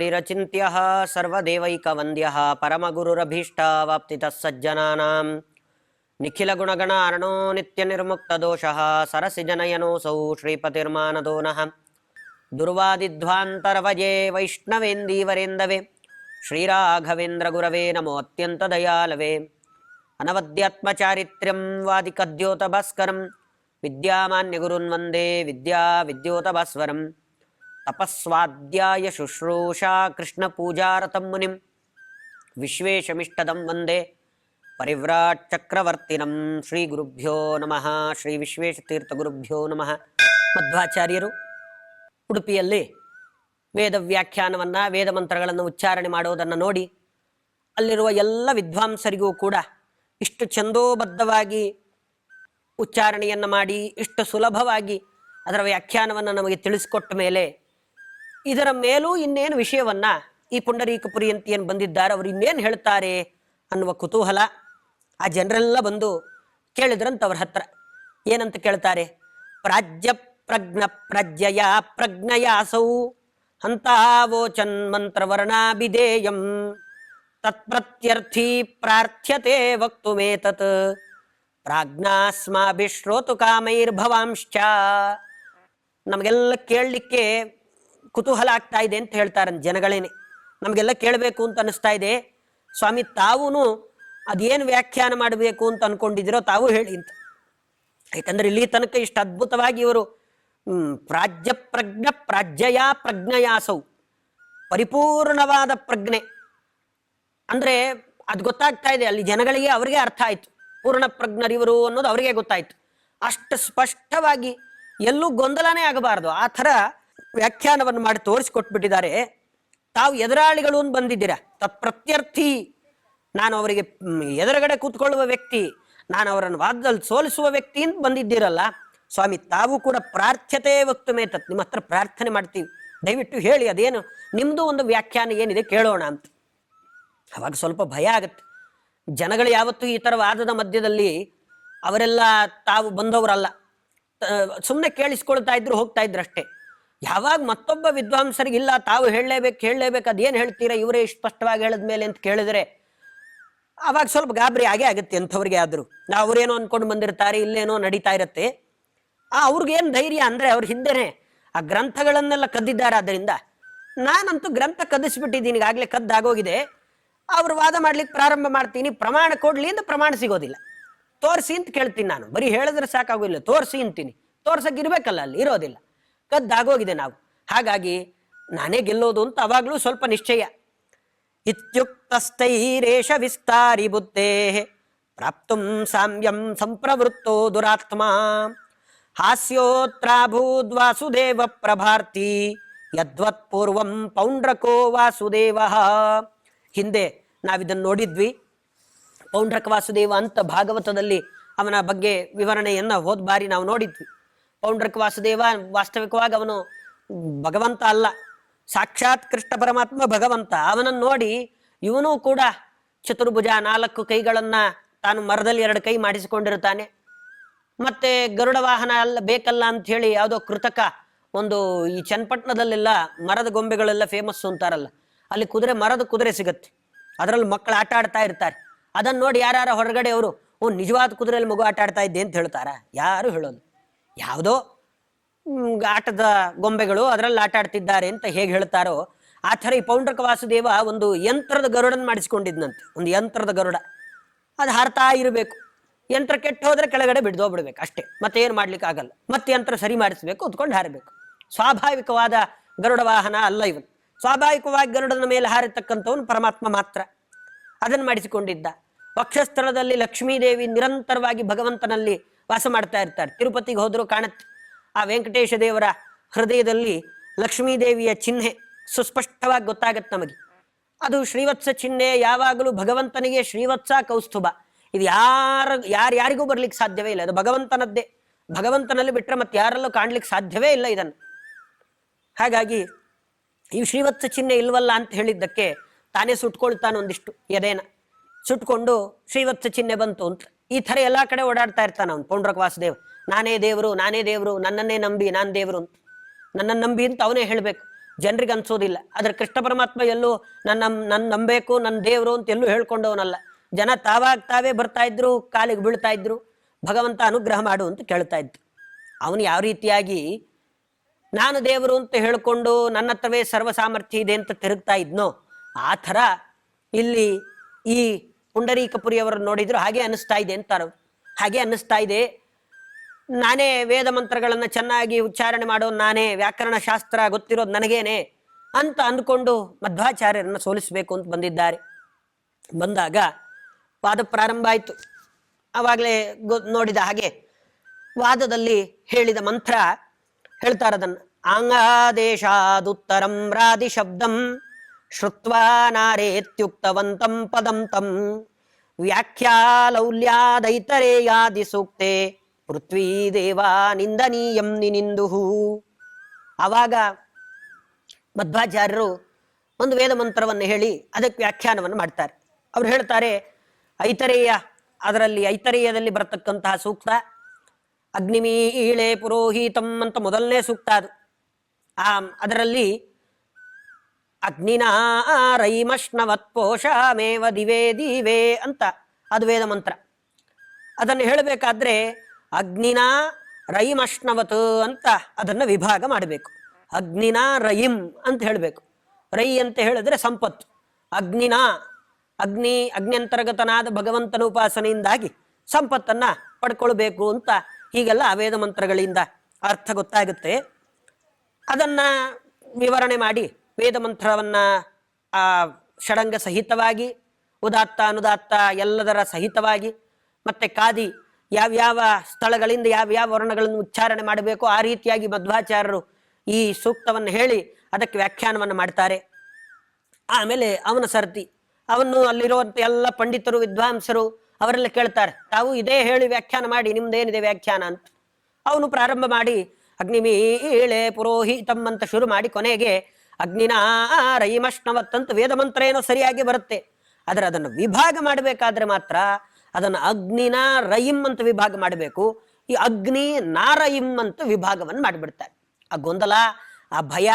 ಹರಿರಚಿಂತ್ಯಃ ಸರ್ವದೇವೈಕವಂದ್ಯಃ ಪರಮಗುರುರಭೀಷ್ಟವಾಪ್ತಿತಃ ಸಜ್ಜನಾನಾಂ ನಿಖಿಲಗುಣಗಣ ಅರ್ಣೋ ನಿತ್ಯನಿರ್ಮುಕ್ತದೋಷಃ ಸರಸಿಜನಯನೋऽಸೌ ಶ್ರೀಪತಿರ್ಮಾನದೋ ನಃ ದುರ್ವಾದಿಧ್ವಾಂತರವಯೇ ವೈಷ್ಣವೇಂದೀವರೇಂದವೇ ಶ್ರೀರಾಘವೇಂದ್ರಗುರವೇ ನಮೋ ಅತ್ಯಂತದಯಾಲವೇ ಅನವದ್ಯಾತ್ಮಚಾರಿತ್ರ್ಯಂ ವಾದಿಕದ್ಯೋತಭಾಸ್ಕರಂ ವಿದ್ಯಾಮಾನ್ಯಗುರುನ್ ವಂದೇ ವಿದ್ಯೋತಭಾಸ್ವರಂ ತಪಸ್ವಾಧ್ಯಾಯ ಶುಶ್ರೂಷಾ ಕೃಷ್ಣಪೂಜಾರತಂ ಮುನಿಂ ವಿಶ್ವೇಶಮಿಷ್ಟದಂ ವಂದೇ ಪರಿವ್ರಾಟ್ ಚಕ್ರವರ್ತಿನಂ ಶ್ರೀ ಗುರುಭ್ಯೋ ನಮಃ. ಶ್ರೀ ವಿಶ್ವೇಶತೀರ್ಥಗುರುಭ್ಯೋ ನಮಃ. ಮಧ್ವಾಚಾರ್ಯರು ಉಡುಪಿಯಲ್ಲಿ ವೇದ ವ್ಯಾಖ್ಯಾನವನ್ನು ವೇದ ಮಂತ್ರಗಳನ್ನು ಉಚ್ಚಾರಣೆ ಮಾಡೋದನ್ನು ನೋಡಿ ಅಲ್ಲಿರುವ ಎಲ್ಲ ವಿದ್ವಾಂಸರಿಗೂ ಕೂಡ ಇಷ್ಟು ಛಂದೋಬದ್ಧವಾಗಿ ಉಚ್ಚಾರಣೆಯನ್ನು ಮಾಡಿ ಇಷ್ಟು ಸುಲಭವಾಗಿ ಅದರ ವ್ಯಾಖ್ಯಾನವನ್ನು ನಮಗೆ ತಿಳಿಸಿಕೊಟ್ಟ ಮೇಲೆ ಇದರ ಮೇಲೂ ಇನ್ನೇನು ವಿಷಯವನ್ನು ಈ ಪುಂಡರೀಕಪುರಿ ಅಂತ ಏನು ಬಂದಿದ್ದಾರೆ ಅವರು ಇನ್ನೇನು ಹೇಳ್ತಾರೆ ಅನ್ನುವ ಕುತೂಹಲ ಆ ಜನರೆಲ್ಲ ಬಂದು ಕೇಳಿದ್ರಂತ ಅವ್ರ ಹತ್ರ. ಏನಂತ ಕೇಳ್ತಾರೆ? ಪ್ರಾಜ್ಯ ಪ್ರಜ್ಞ ಪ್ರಜ್ಯಯ ಪ್ರಜ್ಞಯಾಸೌ ಹಂತಾವೋಚನ್ ಮಂತ್ರವರ್ಣಾಭಿಧೇಯಂ ತತ್ಪ್ರತ್ಯರ್ಥಿ ಪ್ರಾರ್ಥ್ಯತೆ ವಕ್ತುಮೇತತ್ ಪ್ರಾಜ್ಞಾಸ್ಮಾಭಿಶ್ರೋತು ಕಾಮೈರ್ಭವಾಂಶ್ಚ. ನಮಗೆಲ್ಲ ಕೇಳಲಿಕ್ಕೆ ಕುತೂಹಲ ಆಗ್ತಾ ಇದೆ ಅಂತ ಹೇಳ್ತಾರೆ ಜನಗಳೇನೆ. ನಮಗೆಲ್ಲ ಕೇಳಬೇಕು ಅಂತ ಅನಿಸ್ತಾ ಇದೆ ಸ್ವಾಮಿ, ತಾವೂ ಅದೇನು ವ್ಯಾಖ್ಯಾನ ಮಾಡಬೇಕು ಅಂತ ಅನ್ಕೊಂಡಿದ್ದೀರೋ ತಾವು ಹೇಳಿ ಅಂತ. ಯಾಕಂದ್ರೆ ಇಲ್ಲಿ ತನಕ ಇಷ್ಟು ಅದ್ಭುತವಾಗಿ ಇವರು ಪ್ರಾಜ್ಯ ಪ್ರಜ್ಞ ಪ್ರಾಜ್ಯಯ ಪ್ರಜ್ಞಯಾಸೌ, ಪರಿಪೂರ್ಣವಾದ ಪ್ರಜ್ಞೆ ಅಂದ್ರೆ ಅದು ಗೊತ್ತಾಗ್ತಾ ಇದೆ ಅಲ್ಲಿ ಜನಗಳಿಗೆ, ಅವರಿಗೆ ಅರ್ಥ ಆಯ್ತು. ಪೂರ್ಣ ಪ್ರಜ್ಞರಿವರು ಅನ್ನೋದು ಅವರಿಗೆ ಗೊತ್ತಾಯ್ತು. ಅಷ್ಟು ಸ್ಪಷ್ಟವಾಗಿ ಎಲ್ಲೂ ಗೊಂದಲನೇ ಆಗಬಾರದು ಆ ಥರ ವ್ಯಾಖ್ಯಾನವನ್ನು ಮಾಡಿ ತೋರಿಸಿಕೊಟ್ಬಿಟ್ಟಿದ್ದಾರೆ. ತಾವು ಎದುರಾಳಿಗಳು ಅಂತ ಬಂದಿದ್ದೀರಾ, ತತ್ಪ್ರತ್ಯರ್ಥಿ, ನಾನು ಅವರಿಗೆ ಎದುರುಗಡೆ ಕೂತ್ಕೊಳ್ಳುವ ವ್ಯಕ್ತಿ, ನಾನು ಅವರನ್ನು ವಾದದಲ್ಲಿ ಸೋಲಿಸುವ ವ್ಯಕ್ತಿ ಅಂತ ಬಂದಿದ್ದೀರಲ್ಲ ಸ್ವಾಮಿ, ತಾವು ಕೂಡ ಪ್ರಾರ್ಥ್ಯತೆ ವಕ್ತುಮೇ ತತ್, ನಿಮ್ಮ ಹತ್ರ ಪ್ರಾರ್ಥನೆ ಮಾಡ್ತೀವಿ, ದಯವಿಟ್ಟು ಹೇಳಿ ಅದೇನು ನಿಮ್ಮದು ಒಂದು ವ್ಯಾಖ್ಯಾನ ಏನಿದೆ ಕೇಳೋಣ ಅಂತ. ಅವಾಗ ಸ್ವಲ್ಪ ಭಯ ಆಗುತ್ತೆ. ಜನಗಳು ಯಾವತ್ತೂ ಈ ಥರ ವಾದದ ಮಧ್ಯದಲ್ಲಿ ಅವರೆಲ್ಲ ತಾವು ಬಂದವರಲ್ಲ, ಸುಮ್ಮನೆ ಕೇಳಿಸ್ಕೊಳ್ತಾ ಇದ್ರು ಹೋಗ್ತಾ ಇದ್ರು ಅಷ್ಟೇ. ಯಾವಾಗ ಮತ್ತೊಬ್ಬ ವಿದ್ವಾಂಸರಿಗಿಲ್ಲ ತಾವು ಹೇಳಲೇಬೇಕು ಅದೇನು ಹೇಳ್ತೀರಾ ಇವರೇ ಸ್ಪಷ್ಟವಾಗಿ ಹೇಳಿದ್ಮೇಲೆ ಅಂತ ಕೇಳಿದ್ರೆ ಅವಾಗ ಸ್ವಲ್ಪ ಗಾಬರಿ ಆಗೇ ಆಗುತ್ತೆ ಅಂಥವ್ರಿಗೆ. ಆದರೂ ಅವರೇನೋ ಅಂದ್ಕೊಂಡು ಬಂದಿರ್ತಾರೆ, ಇಲ್ಲೇನೋ ನಡೀತಾ ಇರುತ್ತೆ. ಅವ್ರಿಗೇನು ಧೈರ್ಯ ಅಂದರೆ ಅವ್ರ ಹಿಂದೆನೆ ಆ ಗ್ರಂಥಗಳನ್ನೆಲ್ಲ ಕದ್ದಿದ್ದಾರೆ. ಆದ್ದರಿಂದ ನಾನಂತೂ ಗ್ರಂಥ ಕದ್ದಿಸ್ಬಿಟ್ಟಿದ್ದೀನಿ, ಈಗಾಗಲೇ ಕದ್ದಾಗೋಗಿದೆ, ಅವ್ರು ವಾದ ಮಾಡ್ಲಿಕ್ಕೆ ಪ್ರಾರಂಭ ಮಾಡ್ತೀನಿ, ಪ್ರಮಾಣ ಕೊಡ್ಲಿ ಅಂತ ಪ್ರಮಾಣ ಸಿಗೋದಿಲ್ಲ, ತೋರಿಸಿ ಅಂತ ಕೇಳ್ತೀನಿ. ನಾನು ಬರೀ ಹೇಳಿದ್ರೆ ಸಾಕಾಗೋದಿಲ್ಲ, ತೋರಿಸಿ ಅಂತೀನಿ, ತೋರ್ಸಕ್ಕೆ ಇರ್ಬೇಕಲ್ಲ, ಅಲ್ಲಿ ಇರೋದಿಲ್ಲ, ಕದ್ದಾಗೋಗಿದೆ ನಾವು. ಹಾಗಾಗಿ ನಾನೇ ಗೆಲ್ಲೋದು ಅಂತ ಅವಾಗಲೂ ಸ್ವಲ್ಪ ನಿಶ್ಚಯ. ಇತ್ಯುಕ್ತಸ್ಥೈರೇಷ ವಿಸ್ತಾರಿ ಬುದ್ಧೇ ಪ್ರಾಪ್ತುಂ ಸಾಮ್ಯಂ ಸಂಪ್ರವೃತ್ತೋ ದುರಾತ್ಮ ಹಾಸ್ಯೋತ್ರಾಭೂದ್ ವಾಸುದೇವ ಪ್ರಭಾರ್ತಿ ಯದ್ವತ್ ಪೂರ್ವಂ ಪೌಂಡ್ರಕೋ ವಾಸುದೇವ. ಹಿಂದೆ ನಾವಿದನ್ನು ನೋಡಿದ್ವಿ. ಪೌಂಡ್ರಕ ವಾಸುದೇವ ಅಂತ ಭಾಗವತದಲ್ಲಿ ಅವನ ಬಗ್ಗೆ ವಿವರಣೆಯನ್ನು ಹೋದ ಬಾರಿ ನಾವು ನೋಡಿದ್ವಿ. ಪೌಂಡ್ರಕ ವಾಸುದೇವ ವಾಸ್ತವಿಕವಾಗಿ ಅವನು ಭಗವಂತ ಅಲ್ಲ, ಸಾಕ್ಷಾತ್ ಕೃಷ್ಣ ಪರಮಾತ್ಮ ಭಗವಂತ. ಅವನನ್ನು ನೋಡಿ ಇವನು ಕೂಡ ಚತುರ್ಭುಜ, 4 ಕೈಗಳನ್ನು ತಾನು ಮರದಲ್ಲಿ 2 ಕೈ ಮಾಡಿಸಿಕೊಂಡಿರ್ತಾನೆ. ಮತ್ತೆ ಗರುಡ ವಾಹನ ಅಲ್ಲ ಬೇಕಲ್ಲ ಅಂತ ಹೇಳಿ ಯಾವುದೋ ಕೃತಕ ಒಂದು, ಈ ಚನ್ನಪಟ್ಟಣದಲ್ಲೆಲ್ಲ ಮರದ ಗೊಂಬೆಗಳೆಲ್ಲ ಫೇಮಸ್ ಅಂತಾರಲ್ಲ, ಅಲ್ಲಿ ಮರದ ಕುದುರೆ ಸಿಗತ್ತೆ, ಅದರಲ್ಲಿ ಮಕ್ಕಳು ಆಟ ಆಡ್ತಾ ಇರ್ತಾರೆ. ಅದನ್ನು ನೋಡಿ ಯಾರು ಹೊರಗಡೆ ಅವರು ನಿಜವಾದ ಕುದುರೆಯಲ್ಲಿ ಮಗು ಆಟ ಆಡ್ತಾ ಇದ್ದೆ ಅಂತ ಹೇಳ್ತಾರ? ಯಾರು ಹೇಳೋದು. ಯಾವುದೋ ಆಟದ ಗೊಂಬೆಗಳು ಅದರಲ್ಲಿ ಆಟ ಆಡ್ತಿದ್ದಾರೆ ಅಂತ ಹೇಗೆ ಹೇಳ್ತಾರೋ ಆ ಥರ ಈ ಪೌಂಡ್ರಕ ವಾಸುದೇವ ಒಂದು ಯಂತ್ರದ ಗರುಡನ್ನು ಮಾಡಿಸ್ಕೊಂಡಿದ್ನಂತೆ. ಒಂದು ಯಂತ್ರದ ಗರುಡ, ಅದು ಹಾರ್ತಾ ಇರಬೇಕು. ಯಂತ್ರ ಕೆಟ್ಟು ಹೋದ್ರೆ ಕೆಳಗಡೆ ಬಿಡ್ದೋಗ್ಬಿಡ್ಬೇಕು ಅಷ್ಟೇ, ಮತ್ತೆ ಏನು ಮಾಡ್ಲಿಕ್ಕೆ ಆಗಲ್ಲ. ಮತ್ತೆ ಯಂತ್ರ ಸರಿ ಮಾಡಿಸ್ಬೇಕು, ಉತ್ಕೊಂಡು ಹಾರಬೇಕು. ಸ್ವಾಭಾವಿಕವಾದ ಗರುಡ ವಾಹನ ಅಲ್ಲ ಇವನು. ಸ್ವಾಭಾವಿಕವಾಗಿ ಗರುಡನ ಮೇಲೆ ಹಾರತಕ್ಕಂಥವನು ಪರಮಾತ್ಮ ಮಾತ್ರ. ಅದನ್ನು ಮಾಡಿಸಿಕೊಂಡಿದ್ದ. ವಕ್ಷಸ್ಥಳದಲ್ಲಿ ಲಕ್ಷ್ಮೀದೇವಿ ನಿರಂತರವಾಗಿ ಭಗವಂತನಲ್ಲಿ ವಾಸ ಮಾಡ್ತಾ ಇರ್ತಾರೆ. ತಿರುಪತಿಗೆ ಹೋದರೂ ಕಾಣುತ್ತೆ, ಆ ವೆಂಕಟೇಶ ದೇವರ ಹೃದಯದಲ್ಲಿ ಲಕ್ಷ್ಮೀದೇವಿಯ ಚಿಹ್ನೆ ಸುಸ್ಪಷ್ಟವಾಗಿ ಗೊತ್ತಾಗತ್ತೆ ನಮಗೆ. ಅದು ಶ್ರೀವತ್ಸ ಚಿಹ್ನೆ. ಯಾವಾಗಲೂ ಭಗವಂತನಿಗೆ ಶ್ರೀವತ್ಸ ಕೌಸ್ತುಭ, ಇದು ಯಾರಿಗೂ ಬರ್ಲಿಕ್ಕೆ ಸಾಧ್ಯವೇ ಇಲ್ಲ. ಅದು ಭಗವಂತನದ್ದೇ, ಭಗವಂತನಲ್ಲಿ ಬಿಟ್ಟರೆ ಮತ್ತೆ ಯಾರಲ್ಲೂ ಕಾಣ್ಲಿಕ್ಕೆ ಸಾಧ್ಯವೇ ಇಲ್ಲ ಇದನ್ನು. ಹಾಗಾಗಿ ಈ ಶ್ರೀವತ್ಸ ಚಿಹ್ನೆ ಇಲ್ವಲ್ಲ ಅಂತ ಹೇಳಿದ್ದಕ್ಕೆ ತಾನೇ ಸುಟ್ಕೊಳ್ತಾನೆ ಒಂದಿಷ್ಟು ಎದೇನ ಸುಟ್ಕೊಂಡು ಶ್ರೀವತ್ಸ ಚಿಹ್ನೆ ಬಂತು ಅಂತ. ಈ ಥರ ಎಲ್ಲ ಕಡೆ ಓಡಾಡ್ತಾ ಇರ್ತಾನೆ ಅವನು ಪೌಂಡ್ರಕ ವಾಸುದೇವ್. ನಾನೇ ದೇವರು, ನನ್ನನ್ನೇ ನಂಬಿ ನಾನು ದೇವರು ಅಂತ, ನನ್ನನ್ನು ನಂಬಿ ಅಂತ ಅವನೇ ಹೇಳಬೇಕು. ಜನರಿಗೆ ಅನ್ಸೋದಿಲ್ಲ. ಆದ್ರೆ ಕೃಷ್ಣ ಪರಮಾತ್ಮ ಎಲ್ಲೂ ನನ್ನ ನಂಬೇಕು, ನನ್ನ ದೇವರು ಅಂತ ಎಲ್ಲೂ ಹೇಳ್ಕೊಂಡವನಲ್ಲ. ಜನ ತಾವೇ ಬರ್ತಾ ಇದ್ರು, ಕಾಲಿಗೆ ಬೀಳ್ತಾ ಇದ್ರು, ಭಗವಂತ ಅನುಗ್ರಹ ಮಾಡು ಅಂತ ಕೇಳ್ತಾ ಇದ್ರು. ಅವನು ಯಾವ ರೀತಿಯಾಗಿ ನಾನು ದೇವರು ಅಂತ ಹೇಳ್ಕೊಂಡು ನನ್ನ ಹತ್ರವೇ ಸರ್ವ ಸಾಮರ್ಥ್ಯ ಇದೆ ಅಂತ ತಿರುಗ್ತಾ ಇದ್ನೋ, ಆ ಥರ ಇಲ್ಲಿ ಈ ಪುಂಡರೀಕಪುರಿಯವರು ನೋಡಿದ್ರು ಹಾಗೆ ಅನ್ನಿಸ್ತಾ ಇದೆ ಅಂತಾರ. ಹಾಗೆ ಅನ್ನಿಸ್ತಾ ಇದೆ, ನಾನೇ ವೇದ ಮಂತ್ರಗಳನ್ನು ಚೆನ್ನಾಗಿ ಉಚ್ಚಾರಣೆ ಮಾಡೋದು ನಾನೇ, ವ್ಯಾಕರಣ ಶಾಸ್ತ್ರ ಗೊತ್ತಿರೋದು ನನಗೇನೆ ಅಂತ ಅಂದ್ಕೊಂಡು ಮಧ್ವಾಚಾರ್ಯರನ್ನು ಸೋಲಿಸಬೇಕು ಅಂತ ಬಂದಿದ್ದಾರೆ. ಬಂದಾಗ ವಾದ ಪ್ರಾರಂಭ ಆಯಿತು. ಆವಾಗಲೇ ನೋಡಿದ ಹಾಗೆ ವಾದದಲ್ಲಿ ಹೇಳಿದ ಮಂತ್ರ ಹೇಳ್ತಾರದನ್ನು. ಆಂಗಾದೇಶಾದುತ್ತರಂ ರಾದಿ ಶಬ್ದಂ ಶ್ರುತ್ವಾ ನಾರೇತ್ಯುಕ್ತವಂತಂ ಪದಂ ತಂ ವ್ಯಾಖ್ಯಾಲೌಲ್ಯಾದೈತರೇಯಾದಿ ಸೂಕ್ತೆ ಪೃಥ್ವೀ ದೇವಾ ನಿಂದನೀಯಂ ನಿನಿಂದುಹು. ಆವಾಗ ಮಧ್ವಾಚಾರ್ಯರು ಒಂದು ವೇದ ಮಂತ್ರವನ್ನು ಹೇಳಿ ಅದಕ್ಕೆ ವ್ಯಾಖ್ಯಾನವನ್ನು ಮಾಡ್ತಾರೆ. ಅವ್ರು ಹೇಳ್ತಾರೆ, ಐತರೇಯ, ಅದರಲ್ಲಿ ಐತರೇಯದಲ್ಲಿ ಬರತಕ್ಕಂತಹ ಸೂಕ್ತ ಅಗ್ನಿಮೀಳೆ ಪುರೋಹಿತಂ ಅಂತ ಮೊದಲನೇ ಸೂಕ್ತ. ಅದು ಅದರಲ್ಲಿ ಅಗ್ನಿನಾ ರೈಮಶ್ನವತ್ಪೋಷಮೇವ ದಿವೇ ದಿವೇ ಅಂತ ಅದು ವೇದ ಮಂತ್ರ. ಅದನ್ನು ಹೇಳಬೇಕಾದ್ರೆ ಅಗ್ನಿನಾ ರೈಮಶ್ನವತ್ ಅಂತ ಅದನ್ನು ವಿಭಾಗ ಮಾಡಬೇಕು. ಅಗ್ನಿನಾ ರಯಿಂ ಅಂತ ಹೇಳಬೇಕು. ರೈ ಅಂತ ಹೇಳಿದ್ರೆ ಸಂಪತ್ತು. ಅಗ್ನಿನಾ ಅಗ್ನಿಯಂತರ್ಗತನಾದ ಭಗವಂತನ ಉಪಾಸನೆಯಿಂದಾಗಿ ಸಂಪತ್ತನ್ನು ಪಡ್ಕೊಳ್ಬೇಕು ಅಂತ ಹೀಗೆಲ್ಲ ಆ ವೇದ ಮಂತ್ರಗಳಿಂದ ಅರ್ಥ ಗೊತ್ತಾಗುತ್ತೆ. ಅದನ್ನು ವಿವರಣೆ ಮಾಡಿ ವೇದ ಮಂತ್ರವನ್ನು ಷಡಂಗ ಸಹಿತವಾಗಿ, ಉದಾತ್ತ ಅನುದಾತ್ತ ಎಲ್ಲದರ ಸಹಿತವಾಗಿ, ಮತ್ತು ಕಾದಿ ಯಾವ್ಯಾವ ಸ್ಥಳಗಳಿಂದ ಯಾವ್ಯಾವ ವರ್ಣಗಳನ್ನು ಉಚ್ಚಾರಣೆ ಮಾಡಬೇಕು ಆ ರೀತಿಯಾಗಿ ಮಧ್ವಾಚಾರ್ಯರು ಈ ಸೂಕ್ತವನ್ನು ಹೇಳಿ ಅದಕ್ಕೆ ವ್ಯಾಖ್ಯಾನವನ್ನು ಮಾಡ್ತಾರೆ. ಆಮೇಲೆ ಅವನ ಸರ್ತಿ ಅವನ್ನು ಅಲ್ಲಿರುವಂಥ ಎಲ್ಲ ಪಂಡಿತರು ವಿದ್ವಾಂಸರು ಅವರೆಲ್ಲ ಕೇಳ್ತಾರೆ, ತಾವು ಇದೇ ಹೇಳಿ ವ್ಯಾಖ್ಯಾನ ಮಾಡಿ, ನಿಮ್ದೇನಿದೆ ವ್ಯಾಖ್ಯಾನ ಅಂತ. ಅವನು ಪ್ರಾರಂಭ ಮಾಡಿ ಅಗ್ನಿಮೀಳೆ ಪುರೋಹಿತಂ ಅಂತ ಶುರು ಮಾಡಿ ಕೊನೆಗೆ ಅಗ್ನಿನಾ ರೈಮಶ್ನವತ್ ಅಂತ ವೇದ ಮಂತ್ರ ಏನೋ ಸರಿಯಾಗಿ ಬರುತ್ತೆ. ಆದರೆ ಅದನ್ನು ವಿಭಾಗ ಮಾಡಬೇಕಾದ್ರೆ ಮಾತ್ರ ಅದನ್ನು ಅಗ್ನಿನ ರಯಿಂ ಅಂತ ವಿಭಾಗ ಮಾಡಬೇಕು. ಈ ಅಗ್ನಿ ನಾರಯಿಂ ಅಂತ ವಿಭಾಗವನ್ನು ಮಾಡಿಬಿಡ್ತಾರೆ. ಆ ಗೊಂದಲ, ಆ ಭಯ,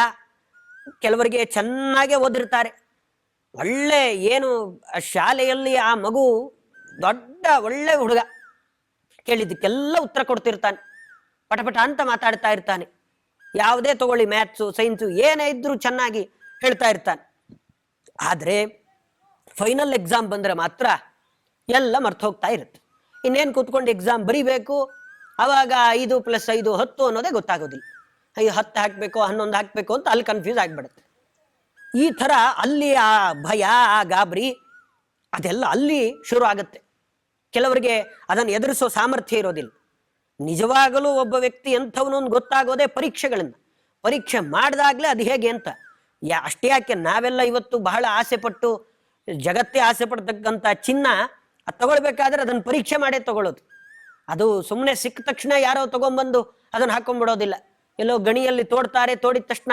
ಕೆಲವರಿಗೆ ಚೆನ್ನಾಗೇ ಓದಿರ್ತಾರೆ, ಒಳ್ಳೆ ಏನು ಶಾಲೆಯಲ್ಲಿ ಆ ಮಗು ದೊಡ್ಡ ಒಳ್ಳೆ ಹುಡುಗ, ಕೇಳಿದ್ದಕ್ಕೆಲ್ಲ ಉತ್ತರ ಕೊಡ್ತಿರ್ತಾನೆ, ಪಟಪಟ ಅಂತ ಮಾತಾಡ್ತಾ ಇರ್ತಾನೆ, ಯಾವುದೇ ತಗೊಳ್ಳಿ ಮ್ಯಾಥ್ಸು ಸೈನ್ಸು ಏನೇ ಇದ್ರೂ ಚೆನ್ನಾಗಿ ಹೇಳ್ತಾ ಇರ್ತಾನೆ. ಆದರೆ ಫೈನಲ್ ಎಕ್ಸಾಮ್ ಬಂದರೆ ಮಾತ್ರ ಎಲ್ಲ ಮರ್ತು ಹೋಗ್ತಾ ಇರುತ್ತೆ. ಇನ್ನೇನು ಕೂತ್ಕೊಂಡು ಎಕ್ಸಾಮ್ ಬರೀಬೇಕು, ಆವಾಗ 5 + 5 10 ಅನ್ನೋದೇ ಗೊತ್ತಾಗೋದಿಲ್ಲ. 10 ಹಾಕಬೇಕು 11 ಹಾಕಬೇಕು ಅಂತ ಅಲ್ಲಿ ಕನ್ಫ್ಯೂಸ್ ಆಗಿಬಿಡುತ್ತೆ. ಈ ಥರ ಅಲ್ಲಿ ಆ ಭಯ, ಆ ಗಾಬರಿ ಅದೆಲ್ಲ ಅಲ್ಲಿ ಶುರು ಆಗುತ್ತೆ. ಕೆಲವರಿಗೆ ಅದನ್ನು ಎದುರಿಸೋ ಸಾಮರ್ಥ್ಯ ಇರೋದಿಲ್ಲ. ನಿಜವಾಗಲೂ ಒಬ್ಬ ವ್ಯಕ್ತಿ ಎಂಥವನು ಗೊತ್ತಾಗೋದೇ ಪರೀಕ್ಷೆಗಳಿಂದ. ಪರೀಕ್ಷೆ ಮಾಡಿದಾಗಲೇ ಅದು ಹೇಗೆ ಅಂತ. ಅಷ್ಟೇ ಯಾಕೆ ನಾವೆಲ್ಲ ಇವತ್ತು ಬಹಳ ಆಸೆ ಪಟ್ಟು, ಜಗತ್ತೇ ಆಸೆ ಪಡ್ತಕ್ಕಂಥ ಚಿನ್ನ ಅದು ತಗೊಳ್ಬೇಕಾದ್ರೆ ಅದನ್ನು ಪರೀಕ್ಷೆ ಮಾಡೇ ತಗೊಳ್ಳೋದು. ಅದು ಸುಮ್ಮನೆ ಸಿಕ್ಕ ತಕ್ಷಣ ಯಾರೋ ತಗೊಂಡ್ಬಂದು ಅದನ್ನು ಹಾಕೊಂಡ್ಬಿಡೋದಿಲ್ಲ. ಎಲ್ಲೋ ಗಣಿಯಲ್ಲಿ ತೋಡ್ತಾರೆ, ತೋಡಿದ ತಕ್ಷಣ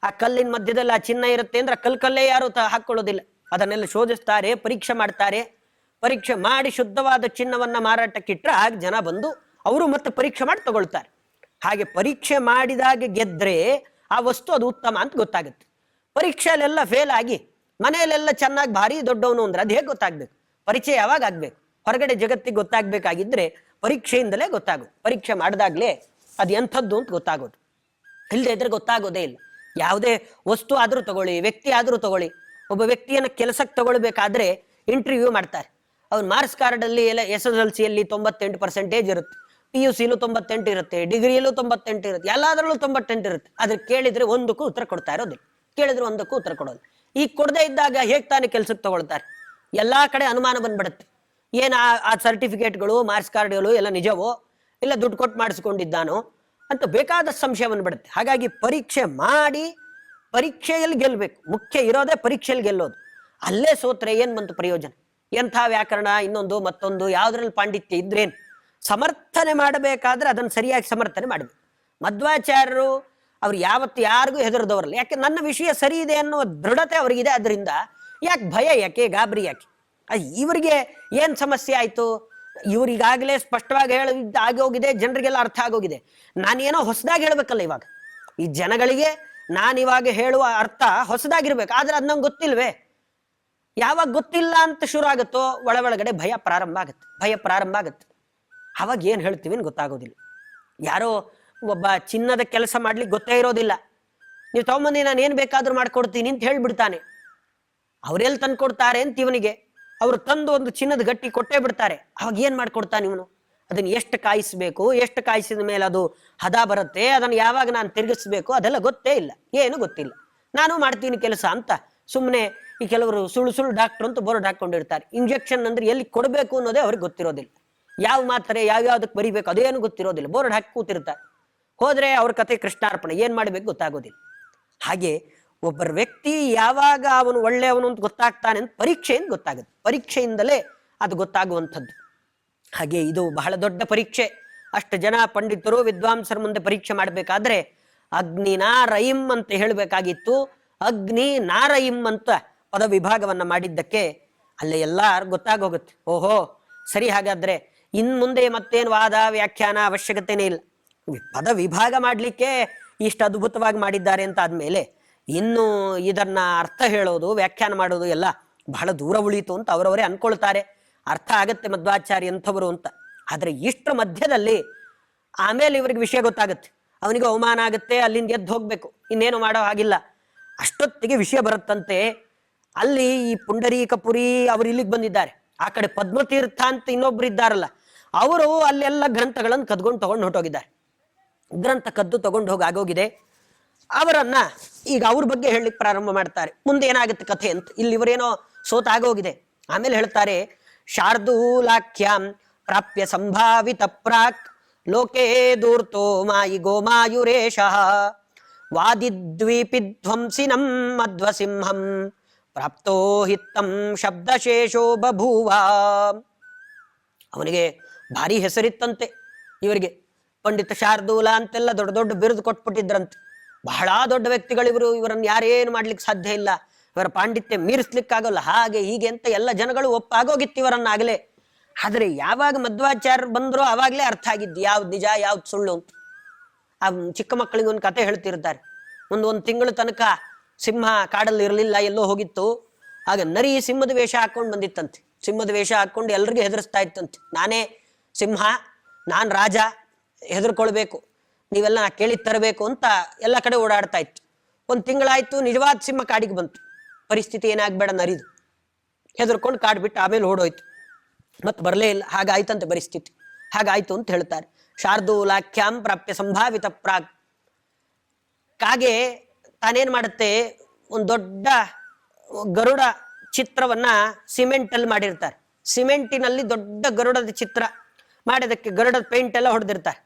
ಆ ಕಲ್ಲಿನ ಮಧ್ಯದಲ್ಲಿ ಆ ಚಿನ್ನ ಇರುತ್ತೆ ಅಂದ್ರೆ ಕಲ್ಲೇ ಯಾರು ಹಾಕೊಳ್ಳೋದಿಲ್ಲ. ಅದನ್ನೆಲ್ಲ ಶೋಧಿಸ್ತಾರೆ, ಪರೀಕ್ಷೆ ಮಾಡ್ತಾರೆ. ಪರೀಕ್ಷೆ ಮಾಡಿ ಶುದ್ಧವಾದ ಚಿನ್ನವನ್ನು ಮಾರಾಟಕ್ಕಿಟ್ರೆ ಆಗ ಜನ ಬಂದು ಅವರು ಮತ್ತೆ ಪರೀಕ್ಷೆ ಮಾಡಿ ತಗೊಳ್ತಾರೆ. ಹಾಗೆ ಪರೀಕ್ಷೆ ಮಾಡಿದಾಗ ಗೆದ್ರೆ ಆ ವಸ್ತು ಅದು ಉತ್ತಮ ಅಂತ ಗೊತ್ತಾಗುತ್ತೆ. ಪರೀಕ್ಷೆಯಲ್ಲೆಲ್ಲ ಫೇಲ್ ಆಗಿ ಮನೆಯಲ್ಲೆಲ್ಲ ಚೆನ್ನಾಗಿ ಭಾರಿ ದೊಡ್ಡವನು ಅಂದ್ರೆ ಅದು ಹೇಗೆ ಗೊತ್ತಾಗ್ಬೇಕು? ಪರಿಚಯ ಯಾವಾಗ ಆಗ್ಬೇಕು? ಹೊರಗಡೆ ಜಗತ್ತಿಗೆ ಗೊತ್ತಾಗ್ಬೇಕಾಗಿದ್ರೆ ಪರೀಕ್ಷೆಯಿಂದಲೇ ಗೊತ್ತಾಗೋದು. ಪರೀಕ್ಷೆ ಮಾಡಿದಾಗಲೇ ಅದು ಎಂಥದ್ದು ಅಂತ ಗೊತ್ತಾಗೋದು. ಇಲ್ಲದೆ ಇದ್ರೆ ಗೊತ್ತಾಗೋದೇ ಇಲ್ಲ. ಯಾವುದೇ ವಸ್ತು ಆದರೂ ತಗೊಳ್ಳಿ, ವ್ಯಕ್ತಿ ಆದರೂ ತಗೊಳ್ಳಿ. ಒಬ್ಬ ವ್ಯಕ್ತಿಯನ್ನು ಕೆಲಸಕ್ಕೆ ತಗೊಳ್ಬೇಕಾದ್ರೆ ಇಂಟರ್ವ್ಯೂ ಮಾಡ್ತಾರೆ. ಅವ್ನು ಮಾರ್ಕ್ಸ್ ಕಾರ್ಡಲ್ಲಿ ಎಲ್ಲ SSLCಯಲ್ಲಿ 98% ಇರುತ್ತೆ, PUCಲೂ 98 ಇರುತ್ತೆ, ಡಿಗ್ರಿಯಲ್ಲೂ 98 ಇರುತ್ತೆ, ಎಲ್ಲದರಲ್ಲೂ 98 ಇರುತ್ತೆ. ಆದ್ರೆ ಕೇಳಿದ್ರೆ ಒಂದಕ್ಕೂ ಉತ್ತರ ಕೊಡ್ತಾ ಇರೋದಿಲ್ಲ, ಕೇಳಿದ್ರೆ ಒಂದಕ್ಕೂ ಉತ್ತರ ಕೊಡೋದು. ಈಗ ಕೊಡದೇ ಇದ್ದಾಗ ಹೇಗೆ ತಾನೇ ಕೆಲಸಕ್ಕೆ ತಗೊಳ್ತಾರೆ? ಎಲ್ಲಾ ಕಡೆ ಅನುಮಾನ ಬಂದ್ಬಿಡುತ್ತೆ. ಏನು ಆ ಸರ್ಟಿಫಿಕೇಟ್ಗಳು, ಮಾರ್ಕ್ಸ್ ಕಾರ್ಡ್ಗಳು ಎಲ್ಲ ನಿಜವೋ ಇಲ್ಲ ದುಡ್ಡು ಕೊಟ್ಟು ಮಾಡಿಸ್ಕೊಂಡಿದ್ದಾನೋ ಅಂತ ಬೇಕಾದ ಸಂಶಯ ಬಂದ್ಬಿಡುತ್ತೆ. ಹಾಗಾಗಿ ಪರೀಕ್ಷೆ ಮಾಡಿ ಪರೀಕ್ಷೆಯಲ್ಲಿ ಗೆಲ್ಲಬೇಕು. ಮುಖ್ಯ ಇರೋದೇ ಪರೀಕ್ಷೆಯಲ್ಲಿ ಗೆಲ್ಲೋದು. ಅಲ್ಲೇ ಸೋತ್ರೆ ಏನು ಬಂತು ಪ್ರಯೋಜನ? ಎಂಥ ವ್ಯಾಕರಣ, ಇನ್ನೊಂದು ಮತ್ತೊಂದು, ಯಾವುದ್ರಲ್ಲಿ ಪಾಂಡಿತ್ಯ ಇದ್ರೇನು? ಸಮರ್ಥನೆ ಮಾಡಬೇಕಾದ್ರೆ ಅದನ್ನು ಸರಿಯಾಗಿ ಸಮರ್ಥನೆ ಮಾಡಬೇಕು. ಮಧ್ವಾಚಾರ್ಯರು ಅವ್ರು ಯಾವತ್ತು ಯಾರಿಗೂ ಹೆದರದವರಲ್ಲ. ಯಾಕೆ ನನ್ನ ವಿಷಯ ಸರಿ ಇದೆ ಅನ್ನೋ ದೃಢತೆ ಅವ್ರಿಗಿದೆ. ಅದರಿಂದ ಯಾಕೆ ಭಯ, ಯಾಕೆ ಗಾಬರಿ, ಯಾಕೆ? ಇವರಿಗೆ ಏನು ಸಮಸ್ಯೆ ಆಯಿತು? ಇವ್ರಿಗಾಗಲೇ ಸ್ಪಷ್ಟವಾಗಿ ಆಗೋಗಿದೆ, ಜನರಿಗೆಲ್ಲ ಅರ್ಥ ಆಗೋಗಿದೆ. ನಾನೇನೋ ಹೊಸದಾಗಿ ಹೇಳ್ಬೇಕಲ್ಲ ಇವಾಗ. ಈ ಜನಗಳಿಗೆ ನಾನಿವಾಗ ಹೇಳುವ ಅರ್ಥ ಹೊಸದಾಗಿರ್ಬೇಕು, ಆದ್ರೆ ಅದ್ ನಂಗೆ ಗೊತ್ತಿಲ್ವೇ. ಯಾವಾಗ ಗೊತ್ತಿಲ್ಲ ಅಂತ ಶುರು ಆಗುತ್ತೋ ಒಳಗಡೆ ಭಯ ಪ್ರಾರಂಭ ಆಗುತ್ತೆ. ಅವಾಗ ಏನ್ ಹೇಳ್ತೀವಿ ಅಂತ ಗೊತ್ತಾಗೋದಿಲ್ಲ. ಯಾರೋ ಒಬ್ಬ ಚಿನ್ನದ ಕೆಲಸ ಮಾಡ್ಲಿಕ್ಕೆ ಗೊತ್ತೇ ಇರೋದಿಲ್ಲ, ನೀವು ತಗೊಂಬಂದಿ ನಾನು ಏನ್ ಬೇಕಾದ್ರೂ ಮಾಡ್ಕೊಡ್ತೀನಿ ಅಂತ ಹೇಳ್ಬಿಡ್ತಾನೆ. ಅವ್ರೆಲ್ಲಿ ತಂದು ಕೊಡ್ತಾರೆ ಅಂತ ಇವನಿಗೆ, ಅವ್ರು ತಂದು ಒಂದು ಚಿನ್ನದ ಗಟ್ಟಿ ಕೊಟ್ಟೇ ಬಿಡ್ತಾರೆ. ಅವಾಗ ಏನ್ ಮಾಡ್ಕೊಡ್ತಾನೆ ಇವನು? ಅದನ್ನ ಎಷ್ಟು ಕಾಯಿಸ್ಬೇಕು, ಎಷ್ಟು ಕಾಯಿಸಿದ ಮೇಲೆ ಅದು ಹದ ಬರುತ್ತೆ, ಅದನ್ನ ಯಾವಾಗ ನಾನು ತಿರುಗಿಸ್ಬೇಕು ಅದೆಲ್ಲ ಗೊತ್ತೇ ಇಲ್ಲ, ಏನು ಗೊತ್ತಿಲ್ಲ. ನಾನು ಮಾಡ್ತೀನಿ ಕೆಲಸ ಅಂತ ಸುಮ್ಮನೆ ಈ ಕೆಲವರು ಸುಳ್ಳು ಡಾಕ್ಟರ್ ಅಂತ ಬೋರ್ಡ್ ಹಾಕೊಂಡಿರ್ತಾರೆ. ಇಂಜೆಕ್ಷನ್ ಅಂದ್ರೆ ಎಲ್ಲಿ ಕೊಡಬೇಕು ಅನ್ನೋದೇ ಅವ್ರಿಗೆ ಗೊತ್ತಿರೋದಿಲ್ಲ, ಯಾವ ಮಾತ್ರೆ ಯಾವ್ಯಾವ್ದಕ್ಕೆ ಬರಿಬೇಕು ಅದೇನು ಗೊತ್ತಿರೋದಿಲ್ಲ, ಬೋರ್ಡ್ ಹಾಕಿ ಕೂತಿರ್ತಾರೆ. ಹೋದ್ರೆ ಅವ್ರ ಕತೆ ಕೃಷ್ಣಾರ್ಪಣೆ, ಏನ್ ಮಾಡ್ಬೇಕು ಗೊತ್ತಾಗೋದಿಲ್ಲ. ಹಾಗೆ ಒಬ್ಬರ ವ್ಯಕ್ತಿ ಯಾವಾಗ ಅವನು ಒಳ್ಳೆಯವನು ಅಂತ ಗೊತ್ತಾಗ್ತಾನೆ ಅಂತ ಪರೀಕ್ಷೆಯಿಂದ ಗೊತ್ತಾಗುತ್ತೆ, ಪರೀಕ್ಷೆಯಿಂದಲೇ ಅದು ಗೊತ್ತಾಗುವಂಥದ್ದು. ಹಾಗೆ ಇದು ಬಹಳ ದೊಡ್ಡ ಪರೀಕ್ಷೆ. ಅಷ್ಟು ಜನ ಪಂಡಿತರು ವಿದ್ವಾಂಸರ ಮುಂದೆ ಪರೀಕ್ಷೆ ಮಾಡಬೇಕಾದ್ರೆ ಅಗ್ನಿ ನಾರಯಿಂ ಅಂತ ಹೇಳಬೇಕಾಗಿತ್ತು, ಅಗ್ನಿ ನಾರಯಿಂ ಅಂತ ಪದ ವಿಭಾಗವನ್ನ ಮಾಡಿದ್ದಕ್ಕೆ ಅಲ್ಲಿ ಎಲ್ಲಾರು ಗೊತ್ತಾಗೋಗುತ್ತೆ. ಓಹೋ ಸರಿ, ಹಾಗಾದ್ರೆ ಇನ್ ಮುಂದೆ ಮತ್ತೇನು ವಾದ ವ್ಯಾಖ್ಯಾನ ಅವಶ್ಯಕತೆನೇ ಇಲ್ಲ, ಪದ ವಿಭಾಗ ಮಾಡ್ಲಿಕ್ಕೆ ಇಷ್ಟು ಅದ್ಭುತವಾಗಿ ಮಾಡಿದ್ದಾರೆ ಅಂತ ಆದ್ಮೇಲೆ ಇನ್ನು ಇದನ್ನ ಅರ್ಥ ಹೇಳೋದು ವ್ಯಾಖ್ಯಾನ ಮಾಡೋದು ಎಲ್ಲ ಬಹಳ ದೂರ ಉಳಿಯಿತು ಅಂತ ಅವರವರೇ ಅನ್ಕೊಳ್ತಾರೆ. ಅರ್ಥ ಆಗತ್ತೆ ಮಧ್ವಾಚಾರ್ಯ ಅಂಥವರು ಅಂತ. ಆದ್ರೆ ಇಷ್ಟರ ಮಧ್ಯದಲ್ಲಿ ಆಮೇಲೆ ಇವರಿಗೆ ವಿಷಯ ಗೊತ್ತಾಗುತ್ತೆ, ಅವನಿಗೆ ಅವಮಾನ ಆಗುತ್ತೆ, ಅಲ್ಲಿಂದ ಎದ್ದು ಹೋಗ್ಬೇಕು, ಇನ್ನೇನು ಮಾಡೋ ಹಾಗಿಲ್ಲ. ಅಷ್ಟೊತ್ತಿಗೆ ವಿಷಯ ಬರುತ್ತಂತೆ, ಅಲ್ಲಿ ಈ ಪುಂಡರೀಕಪುರಿ ಅವರು ಇಲ್ಲಿಗೆ ಬಂದಿದ್ದಾರೆ, ಆ ಕಡೆ ಪದ್ಮತೀರ್ಥ ಅಂತ ಇನ್ನೊಬ್ರು ಇದ್ದಾರಲ್ಲ, ಅವರು ಅಲ್ಲೆಲ್ಲ ಗ್ರಂಥಗಳನ್ನು ಕದ್ಕೊಂಡು ತಗೊಂಡು ಹೊರಟೋಗಿದ್ದಾರೆ. ಗ್ರಂಥ ಕದ್ದು ತಗೊಂಡು ಆಗೋಗಿದೆ. ಅವರನ್ನ ಈಗ ಅವ್ರ ಬಗ್ಗೆ ಹೇಳಲಿಕ್ಕೆ ಪ್ರಾರಂಭ ಮಾಡ್ತಾರೆ, ಮುಂದೆ ಏನಾಗುತ್ತೆ ಕಥೆ ಅಂತ. ಇಲ್ಲಿ ಇವರೇನೋ ಸೋತಾಗೋಗಿದೆ. ಆಮೇಲೆ ಹೇಳ್ತಾರೆ, ಶಾರ್ದೂಲಾಖ್ಯಾಂ ಪ್ರಾಪ್ಯ ಸಂಭಾವಿತ ಪ್ರಾಕ್ ಲೋಕೇ ದೂರ್ತೋ ಮಾಯಿ ಗೋಮಾಯುರೇಶಃ ವಾದಿದ್ವೀಪಿಧ್ವಂಸಿನಂ ಮಧ್ವಸಿಂಹಂ ಪ್ರಾಪ್ತೋ ಹಿತ್ತಂ ಶಬ್ದಶೇಷೋ ಬಭೂವ. ಅವನಿಗೆ ಭಾರಿ ಹೆಸರಿತ್ತಂತೆ ಇವರಿಗೆ, ಪಂಡಿತ ಶಾರ್ದೂಲ ಅಂತೆಲ್ಲ ದೊಡ್ಡ ದೊಡ್ಡ ಬಿರುದು ಕೊಟ್ಬಿಟ್ಟಿದ್ರಂತೆ. ಬಹಳ ದೊಡ್ಡ ವ್ಯಕ್ತಿಗಳು ಇವರು, ಇವರನ್ನು ಯಾರೇನು ಮಾಡ್ಲಿಕ್ಕೆ ಸಾಧ್ಯ ಇಲ್ಲ, ಇವರ ಪಾಂಡಿತ್ಯ ಮೀರಿಸ್ಲಿಕ್ಕಾಗಲ್ಲ, ಹಾಗೆ ಹೀಗೆ ಅಂತ ಎಲ್ಲ ಜನಗಳು ಒಪ್ಪಾಗೋಗಿತ್ತು ಇವರನ್ನಾಗಲೇ. ಆದ್ರೆ ಯಾವಾಗ ಮಧ್ವಾಚಾರ್ಯರು ಬಂದ್ರೋ ಅವಾಗ್ಲೇ ಅರ್ಥ ಆಗಿದ್ದು ಯಾವ್ದು ನಿಜ ಯಾವ್ದು ಸುಳ್ಳು ಅಂತ. ಆ ಚಿಕ್ಕ ಮಕ್ಕಳಿಗೆ ಒಂದು ಕತೆ ಹೇಳ್ತಿರ್ತಾರೆ, ಒಂದು ತಿಂಗಳ ತನಕ ಸಿಂಹ ಕಾಡಲ್ಲಿ ಇರಲಿಲ್ಲ, ಎಲ್ಲೋ ಹೋಗಿತ್ತು. ಆಗ ನರಿ ಸಿಂಹದ ವೇಷ ಹಾಕೊಂಡು ಬಂದಿತ್ತಂತೆ. ಸಿಂಹದ ವೇಷ ಹಾಕೊಂಡು ಎಲ್ರಿಗೂ ಹೆದರ್ಸ್ತಾ ಇತ್ತಂತೆ, ನಾನೇ ಸಿಂಹ, ನಾನ್ ರಾಜ, ಹೆದರ್ಕೊಳ್ಬೇಕು, ನೀವೆಲ್ಲ ಕೇಳಿ ತರಬೇಕು ಅಂತ ಎಲ್ಲ ಕಡೆ ಓಡಾಡ್ತಾ ಇತ್ತು. ಒಂದು ತಿಂಗಳಾಯ್ತು, ನಿಜವಾದ ಸಿಂಹ ಕಾಡಿಗೆ ಬಂತು. ಪರಿಸ್ಥಿತಿ ಏನಾಗ್ಬೇಡ, ನರಿದು ಹೆದರ್ಕೊಂಡು ಕಾಡು ಬಿಟ್ಟು ಆಮೇಲೆ ಓಡೋಯ್ತು, ಮತ್ತೆ ಬರಲೇ ಇಲ್ಲ. ಹಾಗಾಯ್ತಂತೆ ಪರಿಸ್ಥಿತಿ, ಹಾಗಾಯ್ತು ಅಂತ ಹೇಳ್ತಾರೆ. ಶಾರ್ದೂಲಾಖ್ಯಾಂ ಪ್ರಾಪ್ಯ ಸಂಭಾವಿತ ಪ್ರಾಗ್. ಕಾಗೆ ತಾನೇನ್ ಮಾಡುತ್ತೆ, ಒಂದು ದೊಡ್ಡ ಗರುಡ ಚಿತ್ರವನ್ನ ಸಿಮೆಂಟ್ ಅಲ್ಲಿ ಮಾಡಿರ್ತಾರೆ. ಸಿಮೆಂಟಿನಲ್ಲಿ ದೊಡ್ಡ ಗರುಡದ ಚಿತ್ರ ಮಾಡಿದಕ್ಕೆ ಗರುಡದ ಪೇಂಟ್ ಎಲ್ಲ ಹೊಡೆದಿರ್ತಾರೆ.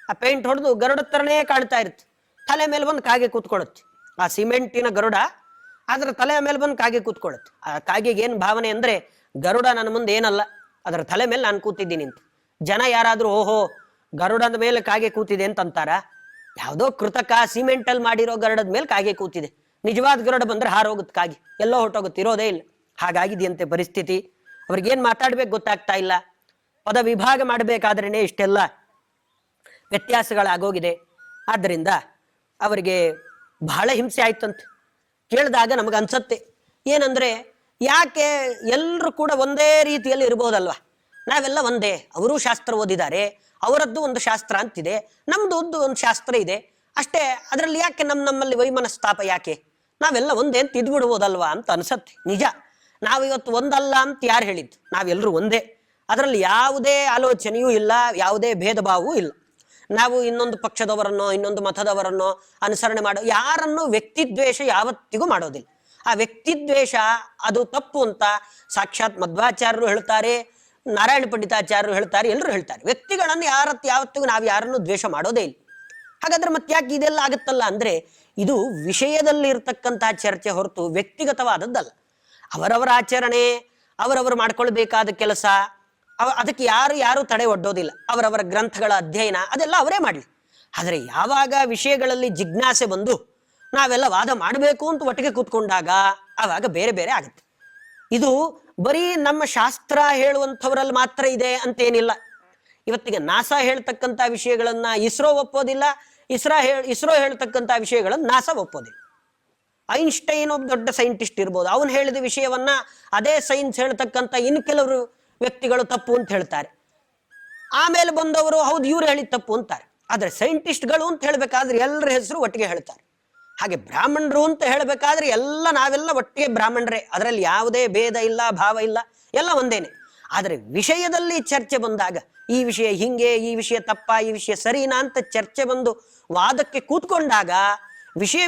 ಆ ಪೇಂಟ್ ಹೊಡೆದು ಗರುಡ ತರನೇ ಕಾಣ್ತಾ ಇರುತ್ತೆ. ತಲೆ ಮೇಲೆ ಬಂದು ಕಾಗೆ ಕೂತ್ಕೊಳ್ಳುತ್ತೆ. ಆ ಸಿಮೆಂಟಿನ ಗರುಡ ಅದರ ತಲೆಯ ಮೇಲೆ ಬಂದು ಕಾಗೆ ಕೂತ್ಕೊಳ್ಳುತ್ತೆ. ಆ ಕಾಗೆಗೆ ಏನು ಭಾವನೆ ಅಂದ್ರೆ, ಗರುಡ ನನ್ನ ಮುಂದೆ ಏನಲ್ಲ, ಅದರ ತಲೆ ಮೇಲೆ ನಾನು ಕೂತಿದ್ದೀನಿ ಅಂತ. ಜನ ಯಾರಾದ್ರೂ ಓಹೋ ಗರುಡದ ಮೇಲೆ ಕಾಗೆ ಕೂತಿದೆ ಅಂತ ಅಂತಾರ? ಯಾವುದೋ ಕೃತಕ ಸಿಮೆಂಟಲ್ಲಿ ಮಾಡಿರೋ ಗರುಡದ ಮೇಲೆ ಕಾಗೆ ಕೂತಿದೆ. ನಿಜವಾದ ಗರುಡ ಬಂದ್ರೆ ಹಾರೋಗುತ್ತೆ ಕಾಗೆ, ಎಲ್ಲೋ ಹೊಟ್ಟೋಗುತ್ತೆ, ಇರೋದೇ ಇಲ್ಲ. ಹಾಗಾಗಿದೆಯಂತೆ ಪರಿಸ್ಥಿತಿ. ಅವ್ರಿಗೇನ್ ಮಾತಾಡ್ಬೇಕು ಗೊತ್ತಾಗ್ತಾ ಇಲ್ಲ. ಪದ ವಿಭಾಗ ಮಾಡಬೇಕಾದ್ರೇನೆ ಇಷ್ಟೆಲ್ಲ ವ್ಯತ್ಯಾಸಗಳಾಗೋಗಿದೆ. ಆದ್ದರಿಂದ ಅವರಿಗೆ ಬಹಳ ಹಿಂಸೆ ಆಯ್ತಂತೆ. ಕೇಳಿದಾಗ ನಮಗೆ ಅನ್ಸತ್ತೆ ಏನಂದ್ರೆ, ಯಾಕೆ ಎಲ್ಲರೂ ಕೂಡ ಒಂದೇ ರೀತಿಯಲ್ಲಿ ಇರ್ಬೋದಲ್ವಾ, ನಾವೆಲ್ಲ ಒಂದೇ. ಅವರು ಶಾಸ್ತ್ರ ಓದಿದ್ದಾರೆ, ಅವರದ್ದು ಒಂದು ಶಾಸ್ತ್ರ ಅಂತಿದೆ, ನಮ್ದು ಒಂದು ಶಾಸ್ತ್ರ ಇದೆ ಅಷ್ಟೇ. ಅದರಲ್ಲಿ ಯಾಕೆ ನಮ್ಮಲ್ಲಿ ವೈಮನಸ್ತಾಪ ಯಾಕೆ? ನಾವೆಲ್ಲ ಒಂದೇ ಅಂತ ಇದ್ಬಿಡ್ಬೋದಲ್ವಾ ಅಂತ ಅನ್ಸತ್ತೆ. ನಿಜ, ನಾವು ಇವತ್ತು ಒಂದಲ್ಲ ಅಂತ ಯಾರು ಹೇಳಿದ್ದು? ನಾವೆಲ್ಲರೂ ಒಂದೇ, ಅದರಲ್ಲಿ ಯಾವುದೇ ಆಲೋಚನೆಯೂ ಇಲ್ಲ, ಯಾವುದೇ ಭೇದ ಭಾವವೂ ಇಲ್ಲ. ನಾವು ಇನ್ನೊಂದು ಪಕ್ಷದವರನ್ನೋ ಇನ್ನೊಂದು ಮತದವರನ್ನೋ ಅನುಸರಣೆ ಮಾಡೋ, ಯಾರನ್ನೂ ವ್ಯಕ್ತಿದ್ವೇಷ ಯಾವತ್ತಿಗೂ ಮಾಡೋದಿಲ್ಲ. ಆ ವ್ಯಕ್ತಿದ್ವೇಷ ಅದು ತಪ್ಪು ಅಂತ ಸಾಕ್ಷಾತ್ ಮಧ್ವಾಚಾರ್ಯರು ಹೇಳ್ತಾರೆ, ನಾರಾಯಣ ಪಂಡಿತಾಚಾರ್ಯರು ಹೇಳ್ತಾರೆ, ಎಲ್ಲರೂ ಹೇಳ್ತಾರೆ. ವ್ಯಕ್ತಿಗಳನ್ನು ಯಾವತ್ತಿಗೂ ನಾವು ಯಾರನ್ನು ದ್ವೇಷ ಮಾಡೋದೇ ಇಲ್ಲ. ಹಾಗಾದ್ರೆ ಮತ್ತೆ ಯಾಕೆ ಇದೆಲ್ಲ ಆಗುತ್ತಲ್ಲ ಅಂದ್ರೆ, ಇದು ವಿಷಯದಲ್ಲಿ ಇರ್ತಕ್ಕಂತಹ ಚರ್ಚೆ ಹೊರತು ವ್ಯಕ್ತಿಗತವಾದದ್ದಲ್ಲ. ಅವರವರ ಆಚರಣೆ, ಅವರವರು ಮಾಡ್ಕೊಳ್ಬೇಕಾದ ಕೆಲಸ, ಅದಕ್ಕೆ ಯಾರು ತಡೆ ಒಡ್ಡೋದಿಲ್ಲ. ಅವರವರ ಗ್ರಂಥಗಳ ಅಧ್ಯಯನ ಅದೆಲ್ಲ ಅವರೇ ಮಾಡಲಿ. ಆದರೆ ಯಾವಾಗ ವಿಷಯಗಳಲ್ಲಿ ಜಿಜ್ಞಾಸೆ ಬಂದು ನಾವೆಲ್ಲ ವಾದ ಮಾಡಬೇಕು ಅಂತ ಒಟ್ಟಿಗೆ ಕೂತ್ಕೊಂಡಾಗ ಆವಾಗ ಬೇರೆ ಬೇರೆ ಆಗುತ್ತೆ. ಇದು ಬರೀ ನಮ್ಮ ಶಾಸ್ತ್ರ ಹೇಳುವಂಥವರಲ್ಲಿ ಮಾತ್ರ ಇದೆ ಅಂತೇನಿಲ್ಲ. ಇವತ್ತಿಗೆ ನಾಸಾ ಹೇಳ್ತಕ್ಕಂಥ ವಿಷಯಗಳನ್ನ ಇಸ್ರೋ ಒಪ್ಪೋದಿಲ್ಲ, ಇಸ್ರೋ ಹೇಳ್ತಕ್ಕಂಥ ವಿಷಯಗಳನ್ನು ನಾಸಾ ಒಪ್ಪೋದಿಲ್ಲ. ಐನ್ಸ್ಟೈನ್ ಒಬ್ಬ ದೊಡ್ಡ ಸೈಂಟಿಸ್ಟ್ ಇರ್ಬೋದು, ಅವನು ಹೇಳಿದ ವಿಷಯವನ್ನ ಅದೇ ಸೈನ್ಸ್ ಹೇಳ್ತಕ್ಕಂಥ ಇನ್ನು ಕೆಲವರು ವ್ಯಕ್ತಿಗಳು ತಪ್ಪು ಅಂತ ಹೇಳ್ತಾರೆ. ಆಮೇಲೆ ಬಂದವರು ಹೌದು ಇವ್ರು ಹೇಳಿದ ತಪ್ಪು ಅಂತಾರೆ. ಆದ್ರೆ ಸೈಂಟಿಸ್ಟ್ಗಳು ಅಂತ ಹೇಳ್ಬೇಕಾದ್ರೆ ಎಲ್ಲರ ಹೆಸರು ಒಟ್ಟಿಗೆ ಹೇಳ್ತಾರೆ. ಹಾಗೆ ಬ್ರಾಹ್ಮಣರು ಅಂತ ಹೇಳ್ಬೇಕಾದ್ರೆ ನಾವೆಲ್ಲ ಒಟ್ಟಿಗೆ ಬ್ರಾಹ್ಮಣರೇ, ಅದರಲ್ಲಿ ಯಾವುದೇ ಭೇದ ಇಲ್ಲ, ಭಾವ ಇಲ್ಲ, ಎಲ್ಲ ಒಂದೇನೆ. ಆದರೆ ವಿಷಯದಲ್ಲಿ ಚರ್ಚೆ ಬಂದಾಗ ಈ ವಿಷಯ ಹಿಂಗೆ, ಈ ವಿಷಯ ತಪ್ಪ, ಈ ವಿಷಯ ಸರಿನಾ ಅಂತ ಚರ್ಚೆ ಬಂದು ವಾದಕ್ಕೆ ಕೂತ್ಕೊಂಡಾಗ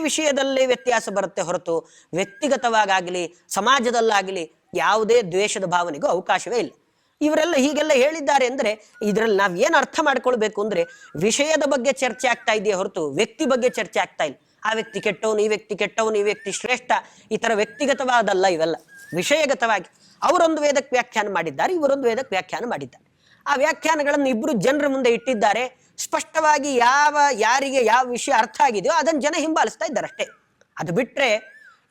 ವಿಷಯದಲ್ಲೇ ವ್ಯತ್ಯಾಸ ಬರುತ್ತೆ ಹೊರತು ವ್ಯಕ್ತಿಗತವಾಗಲಿ ಸಮಾಜದಲ್ಲಾಗಲಿ ಯಾವುದೇ ದ್ವೇಷದ ಭಾವನೆಗೂ ಅವಕಾಶವೇ ಇಲ್ಲ. ಇವರೆಲ್ಲ ಹೀಗೆಲ್ಲ ಹೇಳಿದ್ದಾರೆ ಅಂದ್ರೆ ಇದರಲ್ಲಿ ನಾವ್ ಏನ್ ಅರ್ಥ ಮಾಡ್ಕೊಳ್ಬೇಕು ಅಂದ್ರೆ ವಿಷಯದ ಬಗ್ಗೆ ಚರ್ಚೆ ಆಗ್ತಾ ಇದೆಯೇ ಹೊರತು ವ್ಯಕ್ತಿ ಬಗ್ಗೆ ಚರ್ಚೆ ಆಗ್ತಾ ಇಲ್ಲ. ಆ ವ್ಯಕ್ತಿ ಕೆಟ್ಟವನು, ಈ ವ್ಯಕ್ತಿ ಕೆಟ್ಟವನು, ಈ ವ್ಯಕ್ತಿ ಶ್ರೇಷ್ಠ, ಈ ತರ ವ್ಯಕ್ತಿಗತವಾದಲ್ಲ ಇವೆಲ್ಲ, ವಿಷಯಗತವಾಗಿ ಅವರೊಂದು ವೇದಕ್ಕೆ ವ್ಯಾಖ್ಯಾನ ಮಾಡಿದ್ದಾರೆ, ಇವರೊಂದು ವೇದಕ್ಕೆ ವ್ಯಾಖ್ಯಾನ ಮಾಡಿದ್ದಾರೆ. ಆ ವ್ಯಾಖ್ಯಾನಗಳನ್ನು ಇಬ್ರು ಜನರ ಮುಂದೆ ಇಟ್ಟಿದ್ದಾರೆ. ಸ್ಪಷ್ಟವಾಗಿ ಯಾರಿಗೆ ಯಾವ ವಿಷಯ ಅರ್ಥ ಆಗಿದೆಯೋ ಅದನ್ನು ಜನ ಹಿಂಬಾಲಿಸ್ತಾ ಇದ್ದಾರೆ ಅಷ್ಟೇ. ಅದು ಬಿಟ್ರೆ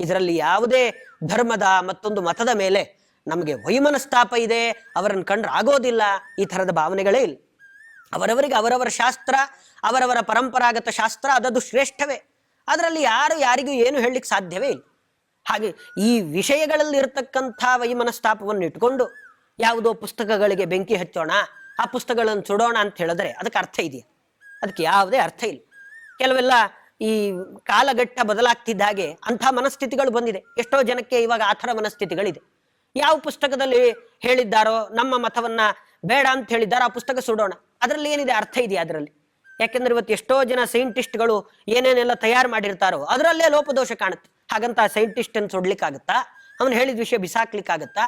ಇದರಲ್ಲಿ ಯಾವುದೇ ಧರ್ಮದ ಮತ್ತೊಂದು ಮತದ ಮೇಲೆ ನಮಗೆ ವೈಮನಸ್ತಾಪ ಇದೆ, ಅವರನ್ನು ಕಂಡ್ರೆ ಆಗೋದಿಲ್ಲ, ಈ ಥರದ ಭಾವನೆಗಳೇ ಇಲ್ಲ. ಅವರವರಿಗೆ ಅವರವರ ಶಾಸ್ತ್ರ, ಅವರವರ ಪರಂಪರಾಗತ ಶಾಸ್ತ್ರ ಅದದು ಶ್ರೇಷ್ಠವೇ. ಅದರಲ್ಲಿ ಯಾರಿಗೂ ಏನು ಹೇಳಲಿಕ್ಕೆ ಸಾಧ್ಯವೇ ಇಲ್ಲ. ಹಾಗೆ ಈ ವಿಷಯಗಳಲ್ಲಿ ಇರತಕ್ಕಂಥ ವೈಮನಸ್ತಾಪವನ್ನು ಇಟ್ಕೊಂಡು ಯಾವುದೋ ಪುಸ್ತಕಗಳಿಗೆ ಬೆಂಕಿ ಹಚ್ಚೋಣ, ಆ ಪುಸ್ತಕಗಳನ್ನು ಸುಡೋಣ ಅಂತ ಹೇಳಿದ್ರೆ ಅದಕ್ಕೆ ಅರ್ಥ ಇದೆಯಾ? ಅದಕ್ಕೆ ಯಾವುದೇ ಅರ್ಥ ಇಲ್ಲ. ಕೆಲವೆಲ್ಲ ಈ ಕಾಲಘಟ್ಟ ಬದಲಾಗ್ತಿದ್ದ ಹಾಗೆ ಅಂಥ ಮನಸ್ಥಿತಿಗಳು ಬಂದಿದೆ. ಎಷ್ಟೋ ಜನಕ್ಕೆ ಇವಾಗ ಆ ಥರ ಮನಸ್ಥಿತಿಗಳಿದೆ. ಯಾವ ಪುಸ್ತಕದಲ್ಲಿ ಹೇಳಿದ್ದಾರೋ ನಮ್ಮ ಮತವನ್ನ ಬೇಡ ಅಂತ ಹೇಳಿದ್ದಾರೋ ಆ ಪುಸ್ತಕ ಸುಡೋಣ, ಅದರಲ್ಲಿ ಏನಿದೆ ಅರ್ಥ ಇದೆಯಾ ಅದರಲ್ಲಿ? ಯಾಕೆಂದ್ರೆ ಇವತ್ತು ಎಷ್ಟೋ ಜನ ಸೈಂಟಿಸ್ಟ್ಗಳು ಏನೇನೆಲ್ಲ ತಯಾರು ಮಾಡಿರ್ತಾರೋ ಅದರಲ್ಲೇ ಲೋಪದೋಷ ಕಾಣುತ್ತೆ. ಹಾಗಂತ ಆ ಸೈಂಟಿಸ್ಟ್ ಅನ್ನು ಸುಡ್ಲಿಕ್ಕಾಗತ್ತಾ? ಅವನು ಹೇಳಿದ ವಿಷಯ ಬಿಸಾಕ್ಲಿಕ್ಕಾಗತ್ತಾ?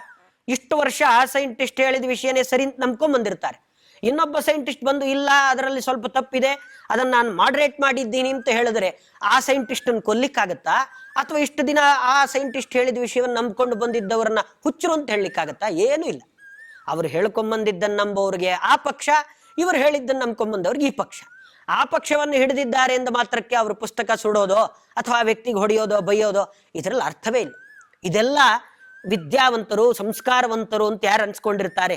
ಇಷ್ಟು ವರ್ಷ ಆ ಸೈಂಟಿಸ್ಟ್ ಹೇಳಿದ ವಿಷಯನೇ ಸರಿ ಅಂತ ನಂಬ್ಕೊಂಡ್ ಬಂದಿರ್ತಾರೆ. ಇನ್ನೊಬ್ಬ ಸೈಂಟಿಸ್ಟ್ ಬಂದು ಇಲ್ಲ ಅದರಲ್ಲಿ ಸ್ವಲ್ಪ ತಪ್ಪಿದೆ, ಅದನ್ನ ನಾನು ಮಾಡ್ರೇಟ್ ಮಾಡಿದ್ದೀನಿ ಅಂತ ಹೇಳಿದ್ರೆ ಆ ಸೈಂಟಿಸ್ಟ್ ಅನ್ನು ಕೊಲ್ಲಿಕ್ಕಾಗತ್ತಾ? ಅಥವಾ ಇಷ್ಟು ದಿನ ಆ ಸೈಂಟಿಸ್ಟ್ ಹೇಳಿದ ವಿಷಯವನ್ನು ನಂಬ್ಕೊಂಡು ಬಂದಿದ್ದವರನ್ನ ಹುಚ್ಚರು ಅಂತ ಹೇಳಲಿಕ್ಕಾಗತ್ತಾ? ಏನೂ ಇಲ್ಲ. ಅವರು ಹೇಳ್ಕೊಂಬಂದಿದ್ದನ್ನು ನಂಬೋರಿಗೆ ಆ ಪಕ್ಷ, ಇವರು ಹೇಳಿದ್ದನ್ನು ನಂಬ್ಕೊಂಬಂದವ್ರಿಗೆ ಈ ಪಕ್ಷ. ಆ ಪಕ್ಷವನ್ನು ಹಿಡಿದಿದ್ದಾರೆ ಎಂದ ಮಾತ್ರಕ್ಕೆ ಅವರು ಪುಸ್ತಕ ಸುಡೋದೋ ಅಥವಾ ಆ ವ್ಯಕ್ತಿಗೆ ಹೊಡೆಯೋದೋ ಬೈಯೋದೋ ಇದರಲ್ಲಿ ಅರ್ಥವೇ ಇಲ್ಲ. ಇದೆಲ್ಲ ವಿದ್ಯಾವಂತರು ಸಂಸ್ಕಾರವಂತರು ಅಂತ ಯಾರು ಅನ್ಸ್ಕೊಂಡಿರ್ತಾರೆ,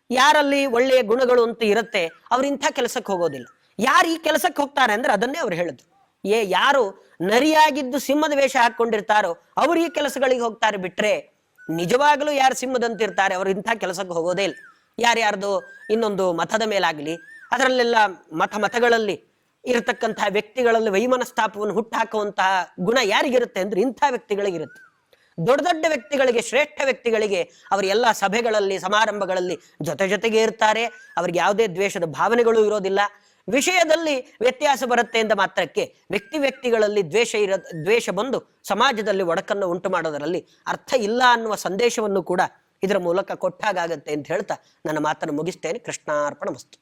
ಯಾರಲ್ಲಿ ಒಳ್ಳೆಯ ಗುಣಗಳು ಅಂತ ಇರುತ್ತೆ, ಅವ್ರು ಇಂಥ ಕೆಲಸಕ್ಕೆ ಹೋಗೋದಿಲ್ಲ. ಯಾರು ಈ ಕೆಲಸಕ್ಕೆ ಹೋಗ್ತಾರೆ ಅಂದ್ರೆ ಅದನ್ನೇ ಅವ್ರು ಹೇಳಿದ್ರು. ಯಾರು ನರಿಯಾಗಿದ್ದು ಸಿಂಹದ ವೇಷ ಹಾಕೊಂಡಿರ್ತಾರೋ ಅವ್ರು ಈ ಕೆಲಸಗಳಿಗೆ ಹೋಗ್ತಾರೆ. ಬಿಟ್ರೆ ನಿಜವಾಗ್ಲೂ ಯಾರು ಸಿಂಹದಂತಿರ್ತಾರೆ ಅವರು ಇಂಥ ಕೆಲಸಕ್ಕೆ ಹೋಗೋದೇ ಇಲ್ಲ. ಯಾರ್ಯಾರ್ದು ಇನ್ನೊಂದು ಮತದ ಮೇಲಾಗ್ಲಿ ಅದರಲ್ಲೆಲ್ಲ ಮತಗಳಲ್ಲಿ ಇರತಕ್ಕಂತಹ ವ್ಯಕ್ತಿಗಳಲ್ಲಿ ವೈಮನಸ್ತಾಪವನ್ನು ಹುಟ್ಟಾಕುವಂತಹ ಗುಣ ಯಾರಿಗಿರುತ್ತೆ ಅಂದ್ರೆ ಇಂಥ ವ್ಯಕ್ತಿಗಳಿಗಿರುತ್ತೆ. ದೊಡ್ಡ ದೊಡ್ಡ ವ್ಯಕ್ತಿಗಳಿಗೆ, ಶ್ರೇಷ್ಠ ವ್ಯಕ್ತಿಗಳಿಗೆ ಅವರು ಎಲ್ಲ ಸಭೆಗಳಲ್ಲಿ ಸಮಾರಂಭಗಳಲ್ಲಿ ಜೊತೆಗೆ ಇರ್ತಾರೆ. ಅವ್ರಿಗೆ ಯಾವುದೇ ದ್ವೇಷದ ಭಾವನೆಗಳು ಇರೋದಿಲ್ಲ. ವಿಷಯದಲ್ಲಿ ವ್ಯತ್ಯಾಸ ಬರುತ್ತೆ ಎಂದ ಮಾತ್ರಕ್ಕೆ ವ್ಯಕ್ತಿಗಳಲ್ಲಿ ದ್ವೇಷ ಬಂದು ಸಮಾಜದಲ್ಲಿ ಒಡಕನ್ನು ಉಂಟು ಮಾಡೋದರಲ್ಲಿ ಅರ್ಥ ಇಲ್ಲ ಅನ್ನುವ ಸಂದೇಶವನ್ನು ಕೂಡ ಇದರ ಮೂಲಕ ಕೊಟ್ಟಾಗತ್ತೆ ಅಂತ ಹೇಳ್ತಾ ನನ್ನ ಮಾತನ್ನು ಮುಗಿಸ್ತೇನೆ. ಕೃಷ್ಣಾರ್ಪಣಮಸ್ತು.